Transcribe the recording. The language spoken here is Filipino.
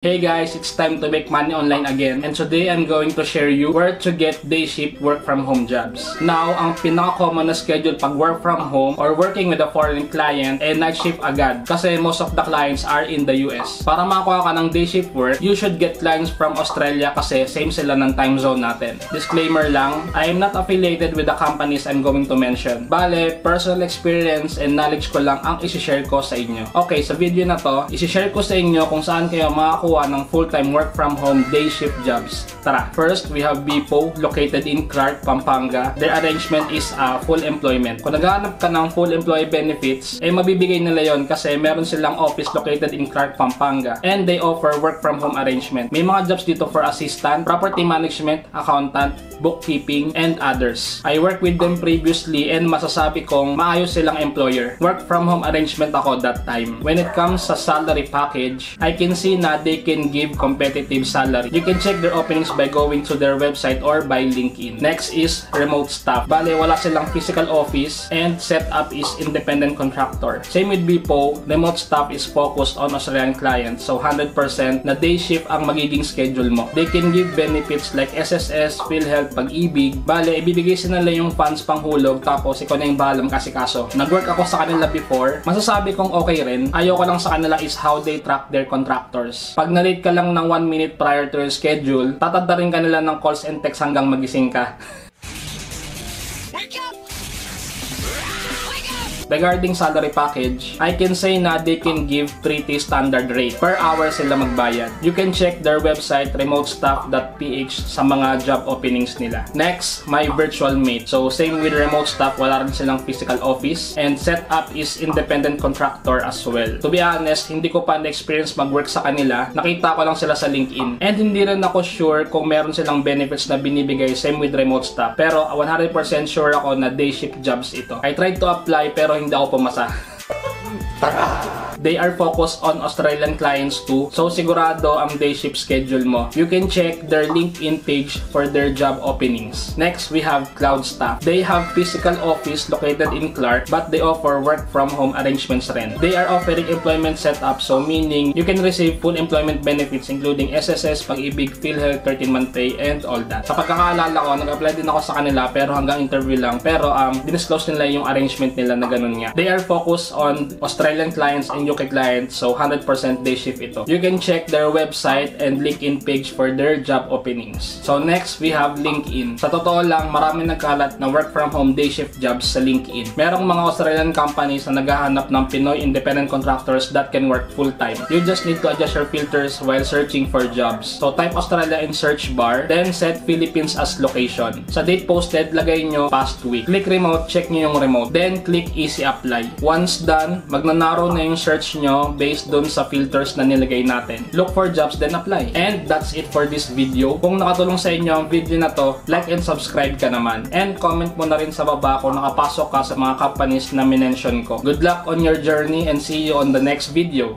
Hey guys, it's time to make money online again, and today I'm going to share you where to get day shift work from home jobs. Now, ang pinaka-common na schedule pag work from home or working with a foreign client ay night shift agad kasi most of the clients are in the US. Para makakuha ka ng day shift work, you should get clients from Australia kasi same sila ng time zone natin. Disclaimer lang, I am not affiliated with the companies I'm going to mention. Bale, personal experience and knowledge ko lang ang isi-share ko sa inyo. Okay, sa video na to, isi-share ko sa inyo kung saan kayo makakuha ng full-time work from home day shift jobs. Tara, first we have Bipo located in Clark, Pampanga. Their arrangement is full employment. Kung naghahanap ka ng full employee benefits, eh mabibigay nila yon kasi meron silang office located in Clark, Pampanga, and they offer work from home arrangement. May mga jobs dito for assistant, property management, accountant, bookkeeping, and others. I worked with them previously and masasabi kong maayos silang employer. Work from home arrangement ako that time. When it comes sa salary package, I can see na they can give competitive salary. You can check their openings by going to their website or by LinkedIn. Next is remote staff. Bale, wala silang physical office and setup is independent contractor. Same with Bipo, remote staff is focused on Australian clients. So 100% na day shift ang magiging schedule mo. They can give benefits like SSS, PhilHealth, Pag-ibig. Bale, ibibigay sa nila yung funds panghulog tapos ikaw na yung bahalang kasikaso. Nag-work ako sa kanila before. Masasabi kong okay rin. Ayoko lang sa kanila is how they track their contractors. Pag na-late ka lang ng 1 minute prior to your schedule, tatanda rin ka nila ng calls and texts hanggang magising ka. Regarding salary package, I can say na they can give pretty standard rate. Per hour sila magbayad. You can check their website remotestaff.ph sa mga job openings nila. Next, my virtual mate. So same with remote staff, wala rin silang physical office and setup is independent contractor as well. To be honest, hindi ko pa na-experience mag-work sa kanila. Nakita ko lang sila sa LinkedIn. And hindi rin ako sure kung meron silang benefits na binibigay same with remote staff. Pero 100% sure ako na day shift jobs ito. I tried to apply pero hindi ako pumasa. They are focused on Australian clients too, so sigurado ang day shift schedule mo. You can check their LinkedIn page for their job openings. Next, we have Cloud Staff. They have physical office located in Clark, but they offer work from home arrangements rin. They are offering employment setup, so meaning you can receive full employment benefits including SSS, Pag-ibig, PhilHealth, 13-month pay, and all that. Sa pagkakaalala ko, nag-apply din ako sa kanila pero hanggang interview lang. Pero dinisclose nila yung arrangement nila na ganun nga. They are focused on Australian clients and UK clients, so 100% day shift ito. You can check their website and LinkedIn page for their job openings. So next, we have LinkedIn. Sa totoo lang, marami nagkalat na work from home day shift jobs sa LinkedIn. Merong mga Australian companies na naghahanap ng Pinoy independent contractors that can work full-time. You just need to adjust your filters while searching for jobs. So type Australia in search bar, then set Philippines as location. Sa date posted, lagay nyo past week. Click remote, check nyo yung remote. Then click easy apply. Once done, magnanarrow na yung search nyo based dun sa filters na nilagay natin. Look for jobs then apply. And that's it for this video. Kung nakatulong sa inyo ang video na to, like and subscribe ka naman. And comment mo na rin sa baba kung nakapasok ka sa mga companies na minention ko. Good luck on your journey and see you on the next video.